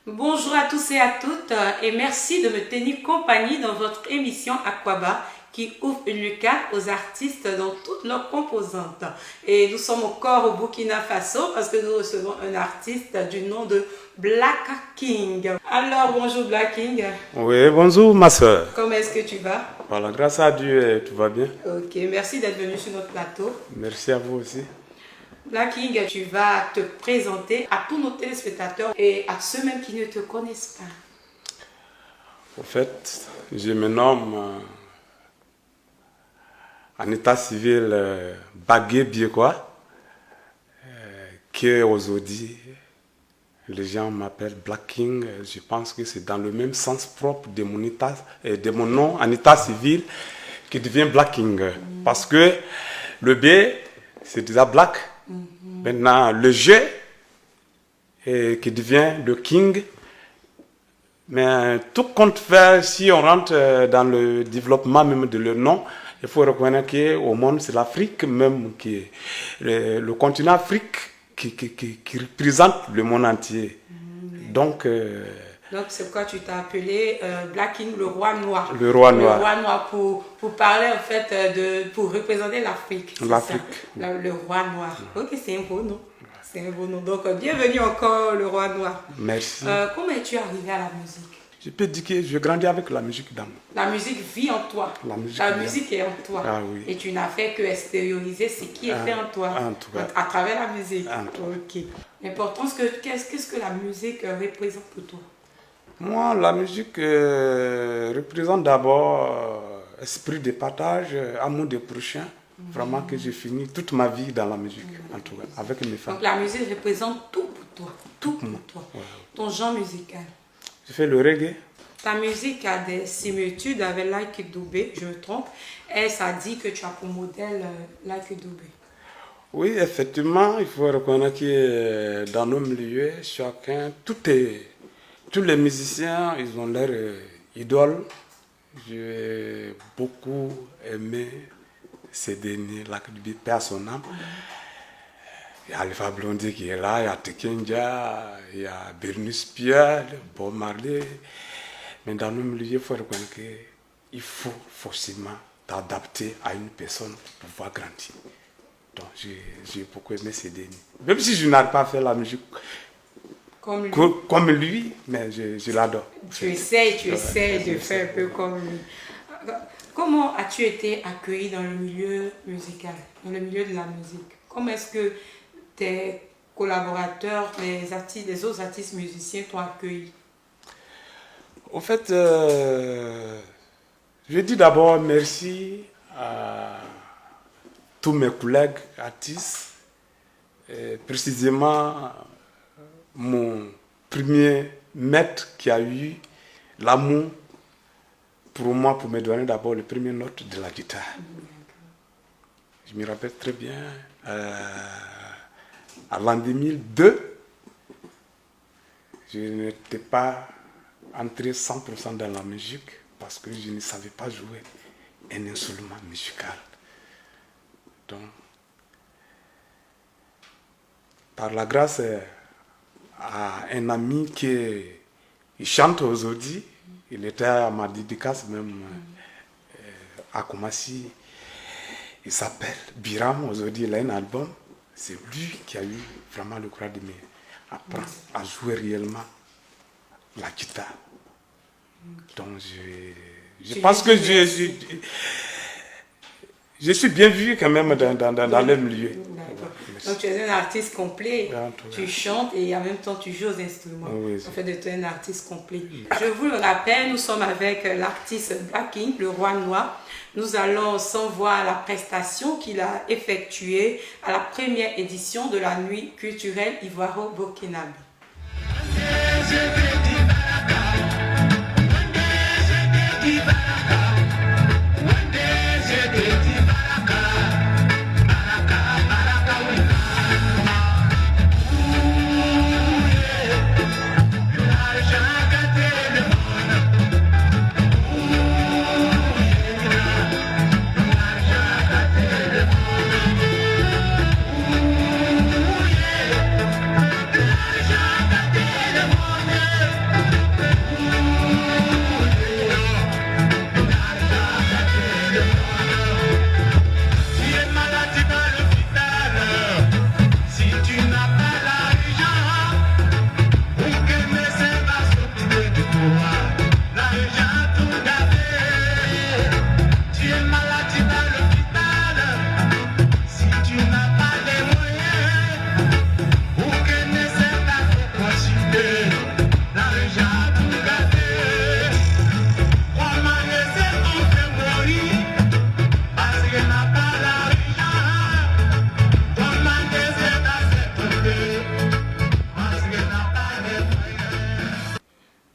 Bonjour à tous et à toutes et merci de me tenir compagnie dans votre émission Aquaba qui ouvre une lucarne aux artistes dans toutes leurs composantes. Et nous sommes encore au Burkina Faso parce que nous recevons un artiste du nom de Black King. Alors bonjour Black King. Oui, bonjour ma soeur. Comment est-ce que tu vas? Voilà, grâce à Dieu, tout va bien. Ok, merci d'être venu sur notre plateau. Merci à vous aussi. Black King, tu vas te présenter à tous nos téléspectateurs et à ceux même qui ne te connaissent pas. Au fait, je me nomme en état civil Bagué Biékwa, qui aujourd'hui, les gens m'appellent Black King. Je pense que c'est dans le même sens propre de mon nom en état civil qui devient Black King. Parce que le B, c'est déjà Black. Maintenant, le G qui devient le King. Mais tout compte fait, si on rentre dans le développement même de leur nom, il faut reconnaître qu'au monde, c'est l'Afrique même qui est le continent Afrique qui représente le monde entier. Donc c'est pourquoi tu t'as appelé Black King, le roi noir. Le roi noir. Le roi noir pour parler en fait pour représenter l'Afrique. L'Afrique. Le roi noir. Ok, c'est un beau nom. C'est un beau nom. Donc bienvenue encore le roi noir. Merci. Comment es-tu arrivé à la musique? Je peux dire que je grandis avec la musique d'amour. La musique vit en toi. La musique est en toi. Ah, oui. Et tu n'as fait que extérioriser ce qui était en toi. À travers la musique. Ok. L'importance qu'est-ce que la musique représente pour toi? Moi, la musique représente d'abord esprit de partage, amour des prochains. Vraiment que j'ai fini toute ma vie dans la musique, en tout cas, avec mes fans. Donc la musique représente tout pour toi. Tout pour toi. Ouais. Ton genre musical. Je fais le reggae. Ta musique a des similitudes avec Lucky Dubé, je me trompe. Et ça dit que tu as pour modèle Lucky Dubé. Oui, effectivement, il faut reconnaître que dans nos milieux, tous les musiciens, ils ont leur idole. J'ai beaucoup aimé ces derniers, Lucky Dubé, paix à son âme. Il y a Alpha Blondy qui est là, il y a Tekenja, il y a Bernice Pierre, Bob Marley. Mais dans nos milieux, il faut reconnaître qu'il faut forcément t'adapter à une personne pour pouvoir grandir. Donc j'ai beaucoup aimé ces derniers. Même si je n'arrive pas à faire la musique comme lui, mais je l'adore. Tu essaies de faire un peu comme lui. Comment as-tu été accueilli dans le milieu musical, dans le milieu de la musique? Comment est-ce que tes collaborateurs, les autres artistes musiciens t'ont accueilli? Au fait, je dis d'abord merci à tous mes collègues artistes, et précisément mon premier maître qui a eu l'amour pour moi, pour me donner d'abord les premières notes de la guitare. Je me rappelle très bien, à l'an 2002, je n'étais pas entré 100% dans la musique parce que je ne savais pas jouer un instrument musical. Donc, par la grâce à un ami qui chante aujourd'hui, il était à ma dédicace même à Koumassi. Il s'appelle Biram, aujourd'hui il a un album. C'est lui qui a eu vraiment le courage de m'apprendre à jouer réellement la guitare. Donc je pense que je suis bien vu quand même dans le milieu. Donc tu es un artiste complet, tu chantes et en même temps tu joues aux instruments. Oui, en fait de toi un artiste complet. Je vous le rappelle, nous sommes avec l'artiste Black King, le roi noir. Nous allons s'envoyer la prestation qu'il a effectuée à la première édition de la nuit culturelle ivoiro-burkinabé.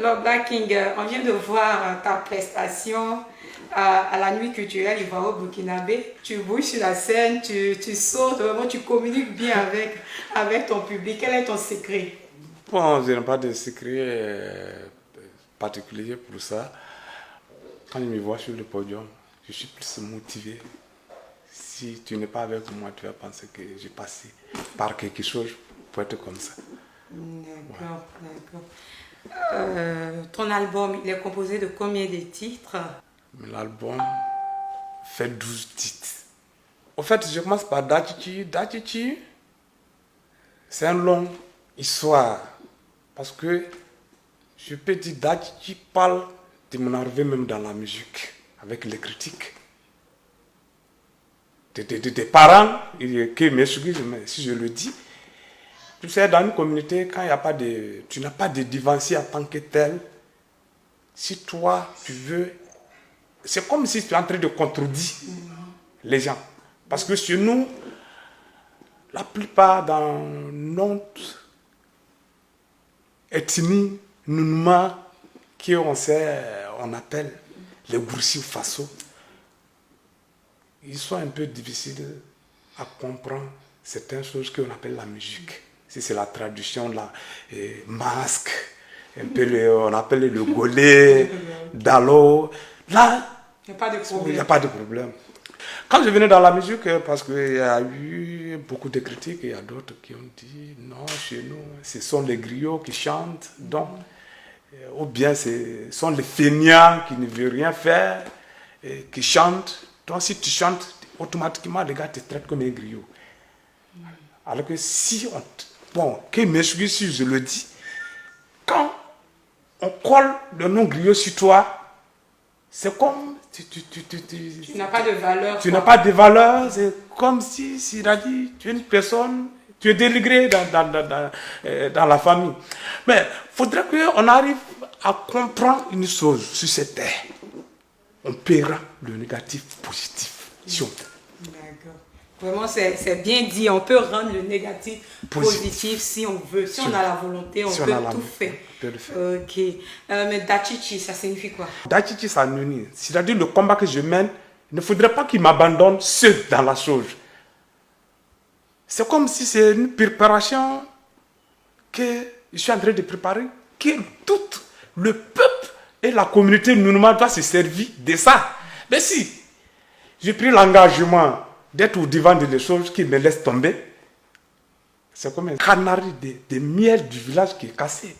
Alors, Black King, on vient de voir ta prestation à la nuit culturelle ivoiro burkinabé. Tu bouges sur la scène, tu sautes, vraiment, tu communiques bien avec ton public. Quel est ton secret? Bon, je n'ai pas de secret particulier pour ça. Quand je me vois sur le podium, je suis plus motivé. Si tu n'es pas avec moi, tu vas penser que j'ai passé par quelque chose pour être comme ça. D'accord, d'accord. Ton album, il est composé de combien de titres? L'album fait 12 titres. En fait, je commence par Dachichi. Dachichi, c'est une longue histoire. Parce que je peux dire Dachichi parle de mon arrivée même dans la musique, avec les critiques. Des parents qui m'excusent si je le dis. Tu sais, dans une communauté, quand il y a pas de, tu n'as pas de divancier en tant que tel, si toi, tu veux, c'est comme si tu es en train de contredire les gens. Parce que chez nous, la plupart dans notre ethnie, Nunma, on appelle les Goursi Faso, ils sont un peu difficiles à comprendre certaines choses qu'on appelle la musique. Si c'est la traduction, la masque, un peu on appelle le golé, dalo. Là, il n'y a pas de problème. Quand je venais dans la musique, parce qu'il y a eu beaucoup de critiques, il y a d'autres qui ont dit non, chez nous, ce sont les griots qui chantent, donc, ou bien ce sont les feignants qui ne veulent rien faire, qui chantent. Donc, si tu chantes, automatiquement, les gars te traitent comme un griot. Alors que si on. Bon, que m'excuse si je le dis, quand on colle le nom griot sur toi, c'est comme. Tu n'as pas de valeur. Tu n'as pas de valeur, c'est comme si il a dit, tu es une personne, tu es dénigré dans la famille. Mais il faudrait qu'on arrive à comprendre une chose sur cette terre. On paiera le négatif positif, si on veut. D'accord. Vraiment, c'est bien dit. On peut rendre le négatif positif si on veut. Si on a la volonté, on peut tout faire. Ok. Mais Dachichi, ça signifie quoi? Dachichi, ça signifie. C'est-à-dire le combat que je mène, il ne faudrait pas qu'il m'abandonne seul dans la chose. C'est comme si c'est une préparation que je suis en train de préparer, que tout le peuple et la communauté Nunma doit se servir de ça. Mais si j'ai pris l'engagement d'être au devant de les choses qui me laissent tomber, c'est comme un canari de miel du village qui est cassé.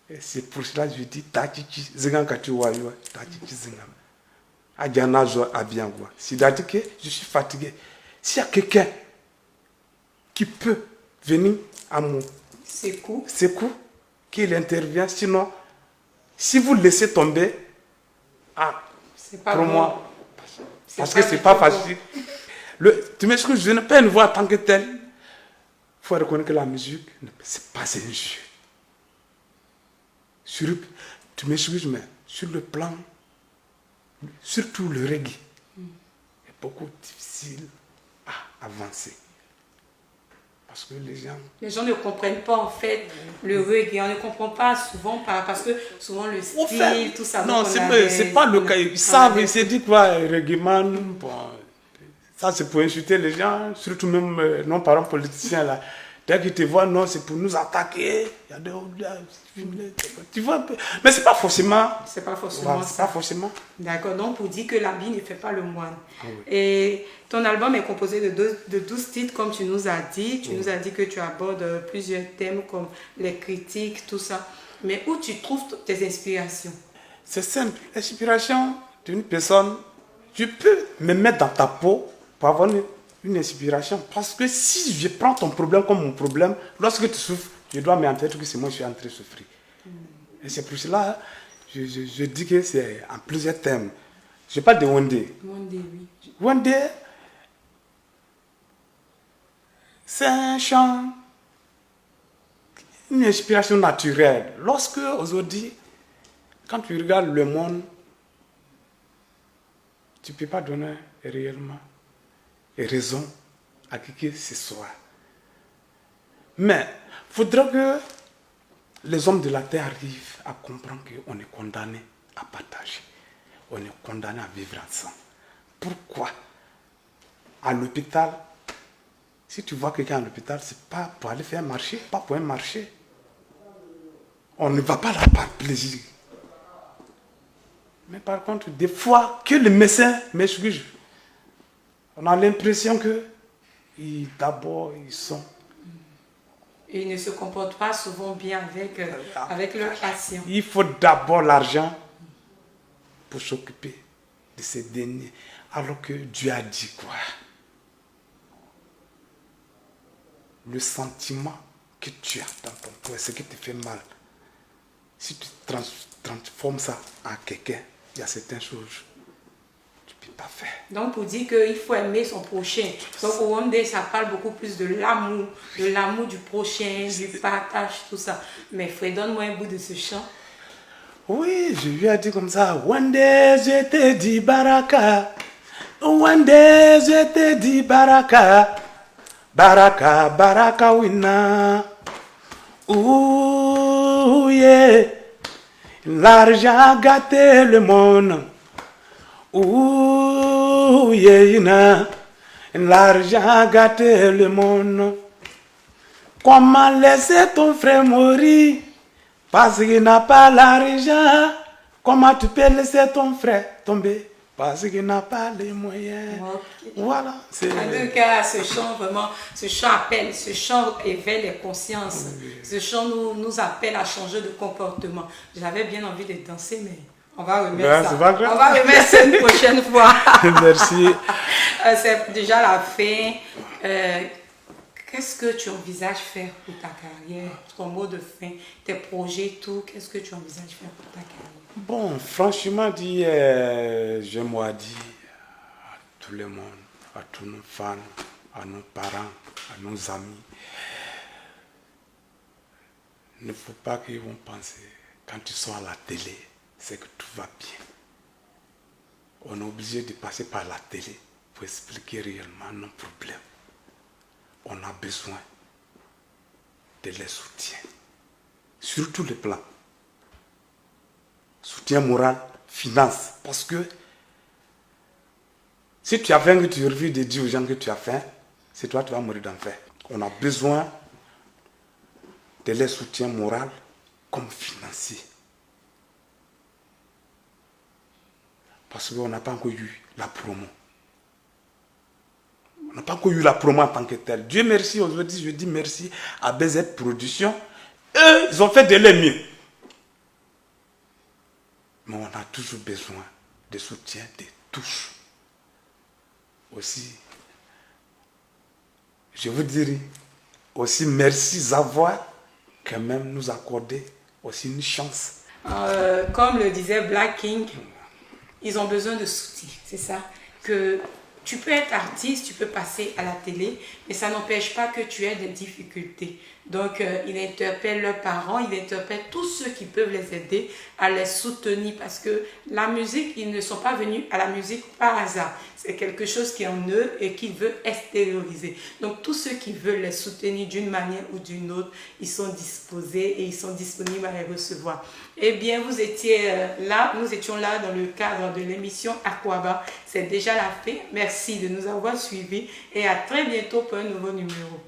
Et c'est pour cela que je dis Tachichi Zingankati Wayo, Tachichi Zingam. Adjanazo Abiangwa. C'est-à-dire que je suis fatigué. S'il y a quelqu'un qui peut venir à mon secours, qu'il intervient, sinon, si vous laissez tomber, pas pour bon. moi, parce que c'est pas facile. Tu m'excuses, je n'ai pas une voix en tant que telle. Il faut reconnaître que la musique, c'est pas un jeu. Tu m'excuses, mais sur le plan, surtout le reggae, est beaucoup difficile à avancer. Parce que les gens ne comprennent pas en fait le reggae. On ne comprend pas souvent parce que souvent le style, tout ça. Non, c'est pas le cas. Ils savent, ils se disent quoi, reggae man, bon, ça c'est pour insulter les gens, surtout même nos parents politiciens là. Dès qu'ils te voient, non, c'est pour nous attaquer. Il y a tu vois un peu. Mais c'est pas forcément. C'est pas forcément. C'est pas forcément. D'accord, donc pour dire que l'habit ne fait pas le moine. Oui. Et ton album est composé de 12 titres, comme tu nous as dit. Tu nous as dit que tu abordes plusieurs thèmes comme les critiques, tout ça. Mais où tu trouves tes inspirations? C'est simple. L'inspiration d'une personne, tu peux me mettre dans ta peau pour avoir une inspiration. Parce que si je prends ton problème comme mon problème, lorsque tu souffres, je dois me entendre que c'est moi qui suis en train de souffrir. Et c'est pour cela je dis que c'est en plusieurs thèmes. Je parle de Wande. Wande, oui. Wande, c'est un chant, une inspiration naturelle. Lorsque, aujourd'hui, quand tu regardes le monde, tu ne peux pas donner réellement raison à qui que ce soit. Mais il faudra que les hommes de la terre arrivent à comprendre qu'on est condamné à partager. On est condamné à vivre ensemble. Pourquoi? À l'hôpital, si tu vois quelqu'un à l'hôpital, ce n'est pas pour aller faire un marché, pas pour un marché. On ne va pas là par plaisir. Mais par contre, des fois, que les médecins m'excusent, on a l'impression que d'abord, ils sont... Ils ne se comportent pas souvent bien avec leurs patients. Il faut d'abord l'argent pour s'occuper de ces derniers. Alors que Dieu a dit quoi? Le sentiment que tu as dans ton cœur, ce qui te fait mal, si tu transformes ça en quelqu'un, il y a certaines choses que tu ne peux pas faire. Donc, pour dire qu'il faut aimer son prochain. Donc, au Rwanda, ça parle beaucoup plus de l'amour du prochain, du partage, tout ça. Mais frère, donne-moi un bout de ce chant. Oui, je lui ai dit comme ça. One day, je te dis baraka. One day, je te dis baraka. Baraka, baraka, wina. Ouh, yeah. L'argent a gâté le monde. Ouh, yeah, l'argent a gâté le monde. Comment laisser ton frère mourir parce qu'il n'a pas l'argent? Comment tu peux laisser ton frère tomber parce qu'il n'a pas les moyens? Okay. Voilà. En tout cas, ce chant vraiment, ce chant appelle, ce chant éveille les consciences. Oui. Ce chant nous appelle à changer de comportement. J'avais bien envie de danser, mais on va remettre ça. On va remettre ça une prochaine fois. Merci. C'est déjà la fin. Qu'est-ce que tu envisages faire pour ta carrière, ton mot de fin, tes projets, tout? Qu'est-ce que tu envisages faire pour ta carrière? Bon, franchement dit, j'aimerais dire à tout le monde, à tous nos fans, à nos parents, à nos amis, il ne faut pas qu'ils vont penser, quand ils sont à la télé, c'est que tout va bien. On est obligé de passer par la télé pour expliquer réellement nos problèmes. On a besoin de les soutiens, sur tous les plans. Soutien moral, finance. Parce que si tu as faim, que tu refuses de dire aux gens que tu as faim, c'est toi qui vas mourir d'enfer. On a besoin de les soutiens moral comme financier. Parce qu'on n'a pas encore eu la promo. On n'a pas encore eu la promo en tant que tel. Dieu merci, aujourd'hui, je dis merci à BZ Production. Eux, ils ont fait de leur mieux. Mais on a toujours besoin de soutien de tous. Aussi, je vous dirais, aussi merci Zavoie, quand même nous accorder aussi une chance. Comme le disait Black King, ils ont besoin de soutien, c'est ça. Que tu peux être artiste, tu peux passer à la télé, mais ça n'empêche pas que tu aies des difficultés. Donc, il interpelle leurs parents, il interpelle tous ceux qui peuvent les aider à les soutenir parce que la musique, ils ne sont pas venus à la musique par hasard. C'est quelque chose qui est en eux et qu'ils veulent extérioriser. Donc, tous ceux qui veulent les soutenir d'une manière ou d'une autre, ils sont disposés et ils sont disponibles à les recevoir. Eh bien, vous étiez là, nous étions là dans le cadre de l'émission Akwaba. C'est déjà la fin. Merci de nous avoir suivis et à très bientôt pour un nouveau numéro.